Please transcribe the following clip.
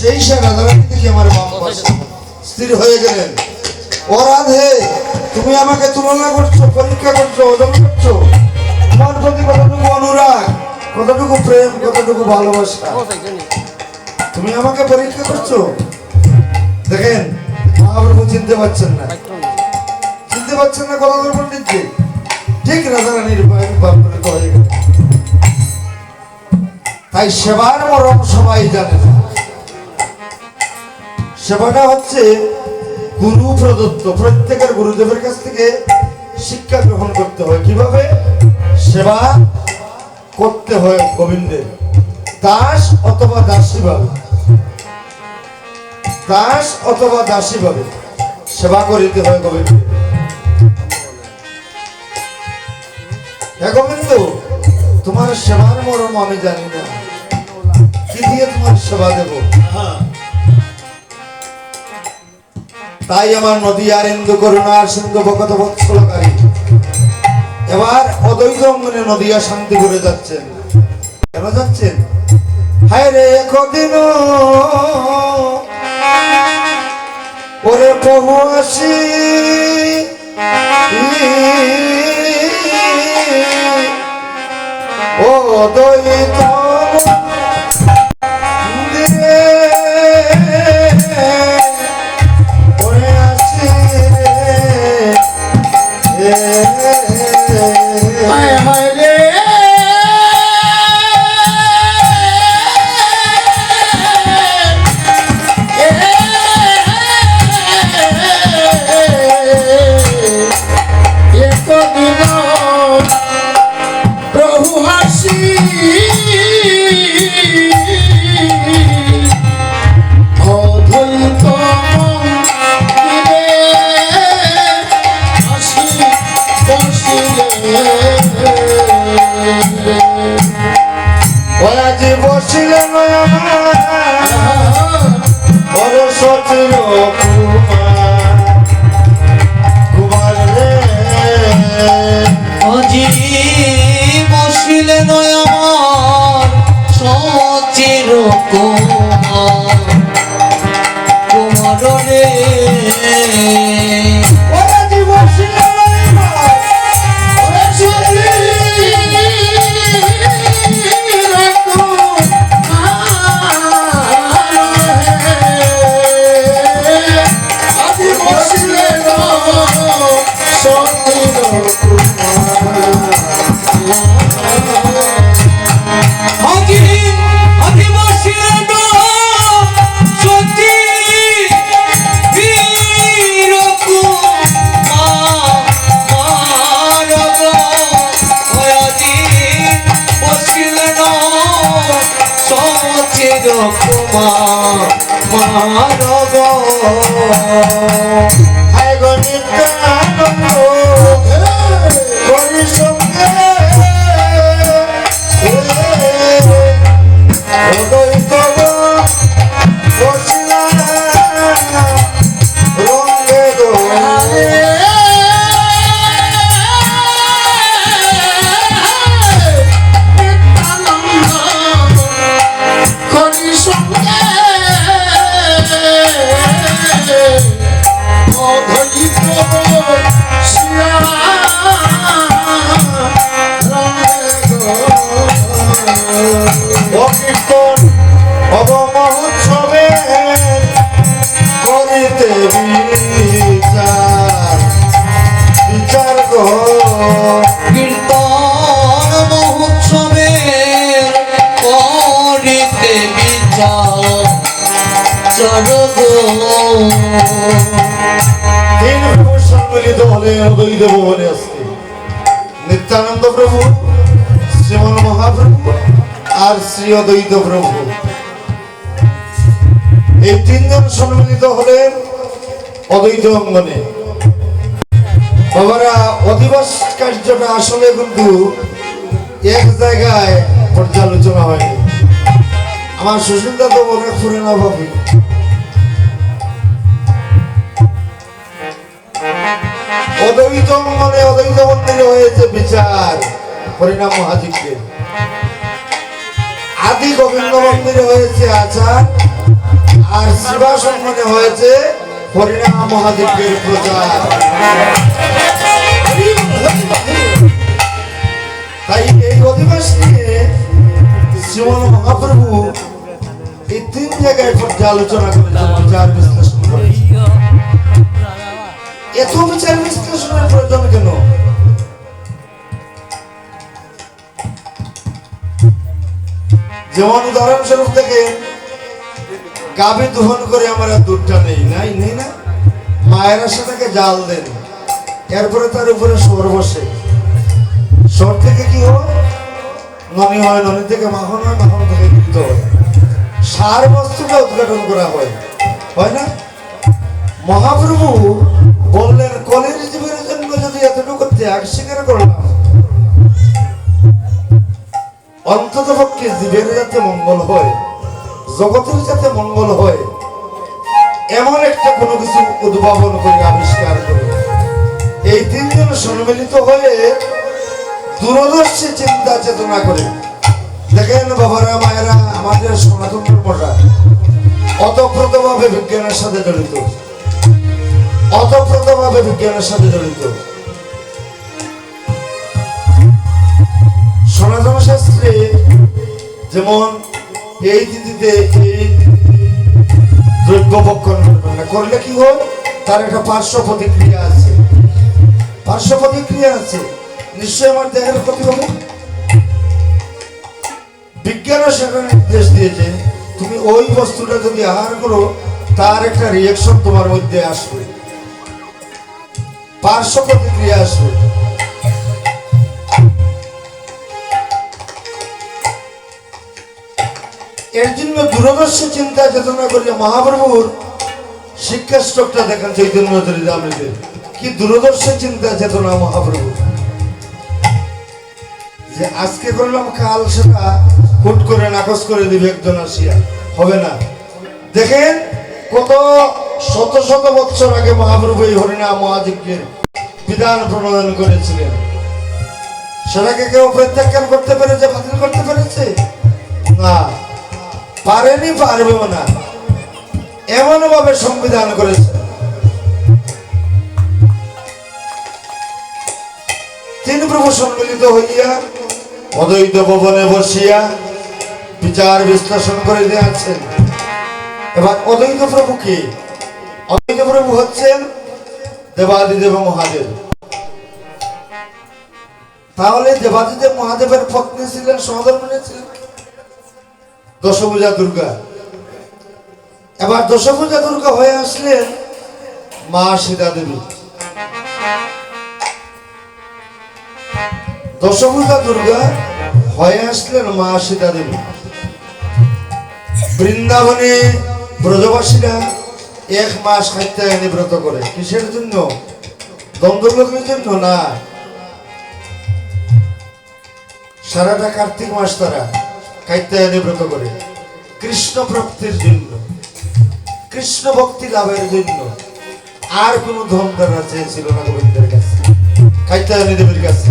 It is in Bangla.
সেই সে রাধারানী থেকে আমার বাম পাশে স্থির হয়ে গেলেন। ও রাধে, তুমি আমাকে তুলনা করছো, পরীক্ষা করছো, ওজন করছো। তোমার প্রতি কতটুকু অনুরাগ, কতটুকু প্রেম, কতটুকু ভালোবাসা, তুমি আমাকে পরীক্ষা করছো। দেখেন, মহাপ্রভু চিনতে পারছেন না, চিনতে পারছেন না গদাধর পণ্ডিতকে। ঠিক রাধারানীর হয়ে গেল। তাই সেবার মরম সবাই জানে না। সেবাটা হচ্ছে গুরু প্রদত্ত। প্রত্যেকের গুরুদেবের কাছ থেকে শিক্ষা গ্রহণ করতে হয় কিভাবে সেবা করতে হয়। গোবিন্দের দাস অথবা দাসী ভাবে, দাস অথবা দাসী ভাবে সেবা করিতে হয় গোবিন্দ। গোবিন্দ, তোমার সেবার মরম আমি জানি না, কি দিয়ে তোমার সেবা দেব। তাই আমার নদী আর ইন্দু করুণার সিন্ধু ভকত বৎসলকারী এবার অদ্বৈত অঙ্গনে নদিয়া শান্তিপুরে যাচ্ছেন। কেন যাচ্ছেন? হায় রে কদিন ওরে প্রভু আসি ও অদ্বৈত নিত্যানন্দ প্রভু, শ্রীমন মহাপ্রভু আর শ্রী অদ্বৈত প্রভু, এই তিনজন সম্মিলিত হলেন অদ্বৈত অঙ্গনে। বাবারা, অধিবাস কার্যটা আসলে কিন্তু এক জায়গায় পর্যালোচনা হয়নি। আমার সুশীলদা তো মনে ফুরে না ভাবি। অদ্বৈত অঙ্গনে অদ্বৈত মন্দিরে হয়েছে বিচার হরিনাম মহাযজ্ঞে। আদি গোবিন্দ মন্দিরে হয়েছে আচার, সম্মানে হয়েছে হরিনাম মহাদেবের প্রচার। তাই এই অধিবাস নিয়ে শ্রীমন মহাপ্রভু এই 3 জায়গায় পর্যালোচনা করেছেন, বিচার বিশ্লেষণ করেছেন। এত বিচার বিশ্লেষণের প্রয়োজন কেন? যেমন উদাহরণস্বরূপ থেকে গাভী দহন করে আমরা দুধটা নেই না, মায়েরা সেটাকে জাল দেন, এরপরে তার উপরে সর বসে, সর থেকে কি হয়? ননি হয়, ননি থেকে মাখন হয়, মাখন থেকে ঘৃত হয়, সার বস্তুটা উদ্ঘাটন করা হয় না? মহাপ্রভু বললেন কলির জীবের জন্য যদি এতটুকু ত্যাগ স্বীকার করলাম, অন্তত পক্ষে জীবের যাতে মঙ্গল হয়, জগতের যাতে মঙ্গল হয়, এমন একটা কোনো কিছু উদ্ভাবন করে আবিষ্কার করে এই 3 জন সম্মিলিত হয়ে দূরদর্শী চিন্তা চেতনা করে। দেখেন বাবারা মায়েরা, আমাদের সনাতন ধর্মটা অতপ্রতভাবে বিজ্ঞানের সাথে জড়িত, অতপ্রতভাবে বিজ্ঞানের সাথে জড়িত। সনাতন শাস্ত্রে যেমন এই তিথিতে এই দ্রব্য ভক্ষণ করবেন না, করলে কি হয়? তার একটা পার্শ্ব প্রতিক্রিয়া আছে, পার্শ্ব প্রতিক্রিয়া আছে, নিশ্চয় আমার দেহের ক্ষতি হবে। বিজ্ঞানও সেটা নির্দেশ দিয়েছে, তুমি ওই বস্তুটা যদি আহার করো তার একটা রিয়াকশন তোমার মধ্যে আসবে, পার্শ্ব প্রতিক্রিয়া আসবে। এর জন্য দূরদর্শী চিন্তা চেতনা করিয়া মহাপ্রভুর শিক্ষা স্টকটা দেখেন চৈতন্য চরিতামৃতে, কি দূরদর্শী চিন্তা চেতনা মহাপ্রভু। যে আজকে করলাম কাল সেটা হুট করে নাকচ করে দিবে একজন আসিয়া, হবে না। দেখেন কত শত শত বছর আগে মহাপ্রভু এই হরিনাম মহাযজ্ঞের বিধান প্রণয়ন করেছিলেন, সেটাকে কেউ প্রত্যাখ্যান করতে পেরেছে, বাতিল করতে পেরেছে? না, পারেনি, পারবেও না। এমন ভাবে সংবিধান করেছে। 3 প্রভু সম্মিলিত হইয়া অদ্বৈত ভবনে বসিয়া বিচার বিশ্লেষণ করে দিয়েছেন। এবার অদ্বৈত প্রভু কি? অদ্বৈত প্রভু হচ্ছেন দেবাদিদেব মহাদেব। তাহলে দেবাদিদেব মহাদেবের পত্নী ছিলেন, সহধর্মিণী ছিলেন দশভুজা দুর্গা। এবার দশভুজা দুর্গা হয়ে আসলেন মা সীতা দেবী। দশভুজা দুর্গা হয়ে আসলেন মা সীতা দেবী। বৃন্দাবনে ব্রজবাসীরা 1 মাস কাত্যায়নী ব্রত করে, কিসের জন্য? দ্বন্দ্বলোকের জন্য না, সারাটা কার্তিক মাস তারা কাত্যায়নী ব্রত করে কৃষ্ণ প্রাপ্তির জন্য, কৃষ্ণ ভক্তি লাভের জন্য। আর কোন ধন তারা চেয়েছিল না গোবিন্দের কাছে, কাত্যায়নী দেবীর কাছে।